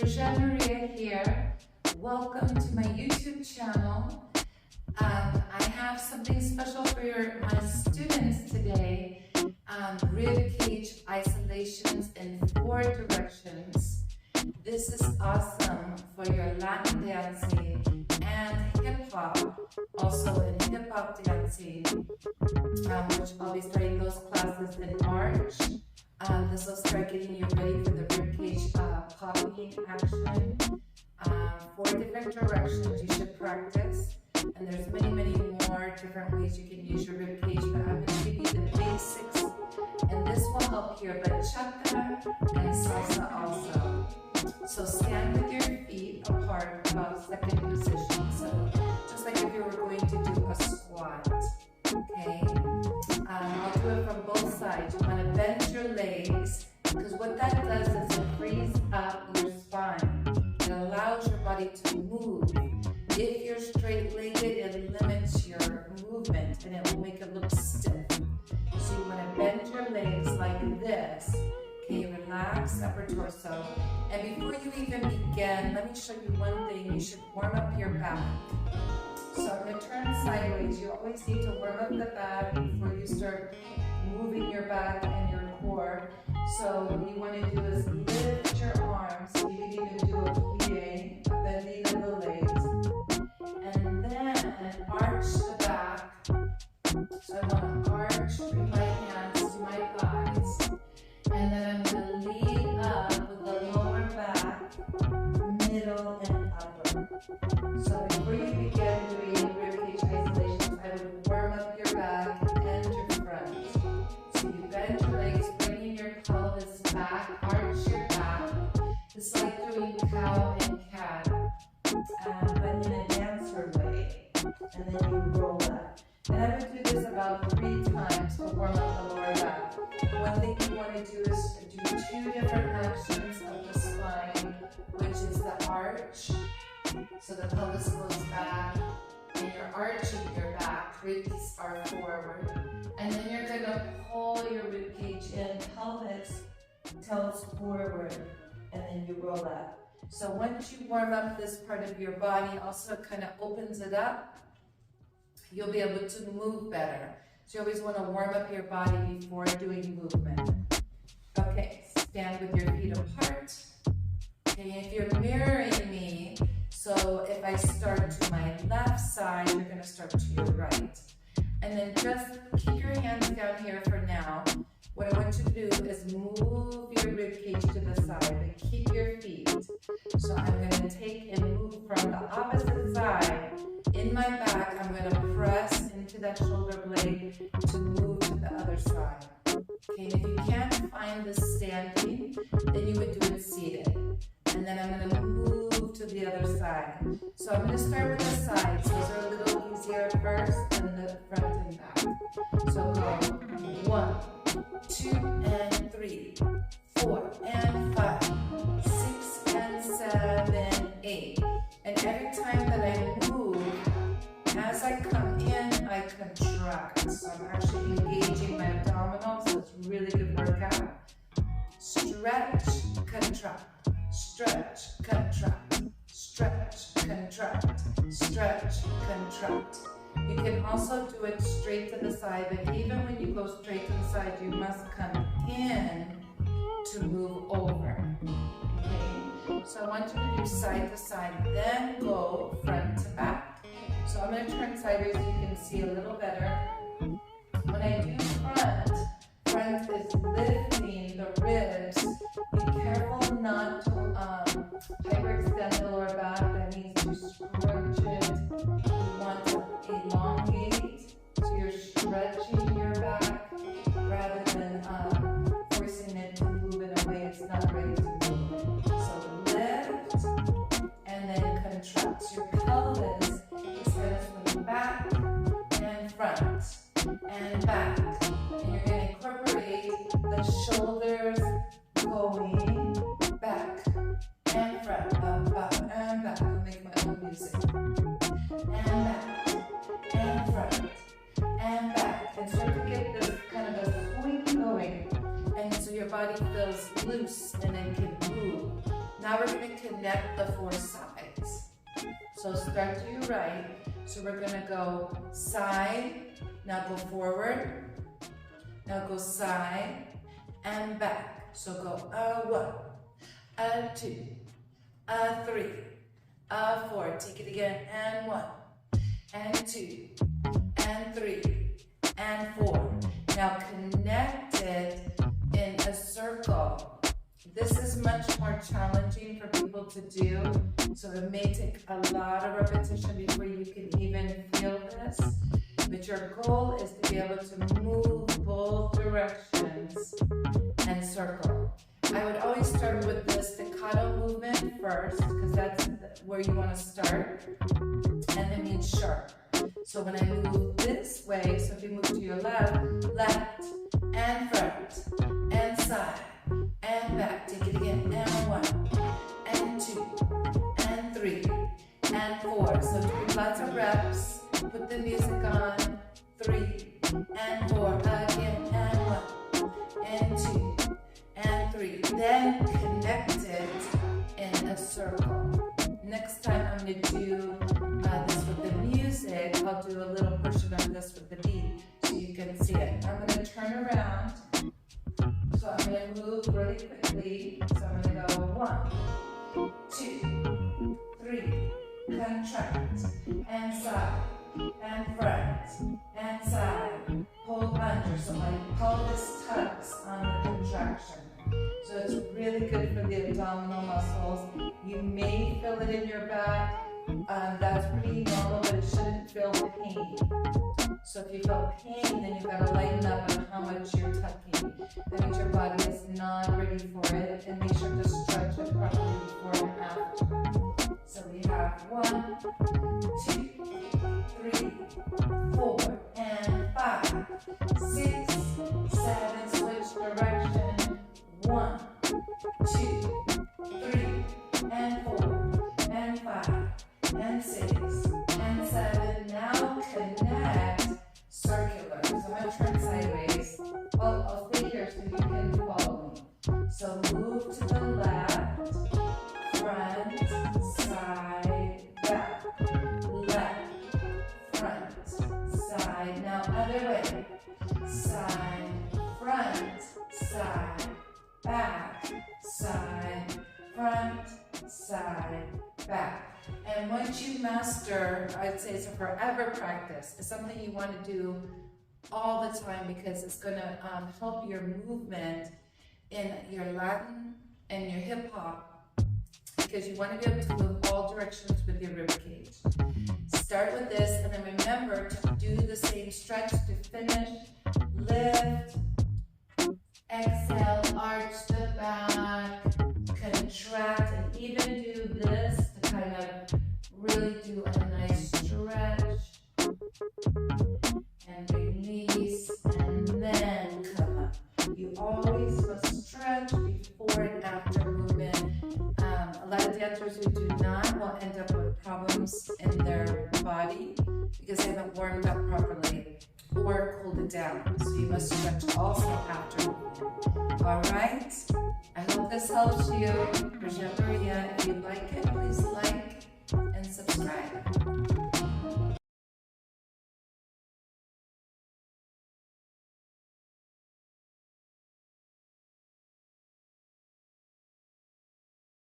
Bridgette Maria here. Welcome to my YouTube channel. I have something special for my students today. Ribcage isolations in 4 directions. This is awesome for your Latin dancing and hip-hop, also in hip-hop dancing, which I'll be starting those classes in March. This will start getting you ready for the ribcage popping action. 4 different directions you should practice, and there's many more different ways you can use your ribcage, but I'm going to give you the basics, and this will help your bachata and salsa also. So stand with your feet apart, about second position, so just like if you were going to do a squat. Okay, I'll do it from both sides. You want to bend your legs, because what that does is it frees up your spine. It allows your body to move. If you're straight-legged, it limits your movement and it will make it look stiff. So you want to bend your legs like this. Okay, relax upper torso. And before you even begin, let me show you one thing. You should warm up your back. So I'm going to turn sideways. You always need to warm up the back before you start moving your back and your core. So what you want to do is lift your arms. You can even do a plie, a bending of the legs. And then arch the back. So I want to arch, bring my hands to my thighs. And then I'm going to lead up with the lower back, middle, and upper. So before you begin doing ribcage isolations, I would warm up your back and your front. So you bend your legs, bringing your pelvis back, arch your back. It's like doing cow and cat, but in a dancer way. And then you roll up. And I would do this about 3 times to warm up the lower back. One thing you want to do is do 2 different actions of the spine, which is the arch. So the pelvis goes back, and you're arching your back, ribs are forward. And then you're going to pull your ribcage in, pelvis tilts forward, and then you roll up. So once you warm up this part of your body, also kind of opens it up, you'll be able to move better. So you always want to warm up your body before doing movement. Okay, stand with your feet apart. Okay, if you're mirroring me, so if I start to my left side, you're going to start to your right. And then just keep your hands down here for now. What I want you to do is move your ribcage to the side, but keep your feet. So I'm going to take and move from the opposite side. In my back, I'm going to press into that shoulder blade to move to the other side. Okay, and if you can't find the standing, then you would do it seated. And then I'm going to move to the other side. So I'm going to start with the sides. Those are a little easier first than the front and back. So go 1, 2, and 3, 4, and 5, 6, and 7, 8. And every time that I move, as I come in, I contract. So I'm actually engaging my abdominals, so it's a really good workout. Stretch, contract. Stretch, contract, stretch, contract, stretch, contract. You can also do it straight to the side, but even when you go straight to the side, you must come in to move over. Okay? So I want you to do side to side, then go front to back. So I'm going to turn sideways so you can see a little better. When I do front is lifting the ribs. Be careful not to hyperextend the lower back. That means to stretch it. You want to elongate, so you're stretching your back rather than forcing it to move in a way it's not ready to move. So lift and then contract. Your pelvis is going to swing back and front and back. And you're going to incorporate the shoulders going back and front, up, and back. I'll make my own music. And back, and front, and back. And start to get this kind of a swing going. And so your body feels loose and it can move. Now we're going to connect the 4 sides. So start to your right. So we're going to go side, now go forward, now go side and back. So go 1, 2, 3, 4. Take it again, and 1, and 2, and 3, and 4. Now connect it in a circle. This is much more challenging for people to do, so it may take a lot of repetition before you can even feel this. But your goal is to be able to move both directions and circle. I would always start with the staccato movement first, because that's where you want to start, and it means sharp. So when I move this way, so if you move to your left, left and front and side and back. Take it again, and 1, and 2, and 3, and 4. So do lots of reps. Put the music on. 3 and 4 again, and 1, and 2, and 3. Then connect it in a circle. Next time I'm going to do this with the music. I'll do a little portion of this with the beat so you can see it. I'm going to turn around. So I'm going to move really quickly. So I'm going to go 1, 2, 3, contract, and side, and front, and side, hold under. So my pelvis tucks on the contraction. So it's really good for the abdominal muscles. You may feel it in your back. That's pretty normal, but it shouldn't feel pain. So if you feel pain, then you've got to lighten up on how much you're tucking. That means your body is not ready for it, and make sure to stretch it properly before and after. So we have 1, 2, 3, 4, and 5, 6, 7, switch direction. 1, 2, 3, and 4, and 5, and 6, and 7. Now connect circular. So I'm going to turn sideways. I'll stay here so you can follow me. So move to the left, front, side, back, left, front, side. Now other way. Side, front, side, back, side, front, side, back. And once you master, I'd say it's a forever practice. It's something you want to do all the time because it's going to help your movement in your Latin and your hip hop, because you want to be able to move all directions with your rib cage. Start with this, and then remember to do the same stretch to finish. Lift, exhale, arch the back, contract, and even do this to kind of really do a nice stretch, and release, and then come up. You always must stretch before and after movement. A lot of dancers who do not will end up with problems in their body because they haven't warmed up properly or cooled it down. So you must stretch also after movement. All right? I hope this helps you. Bridgette Maria. If you like it, please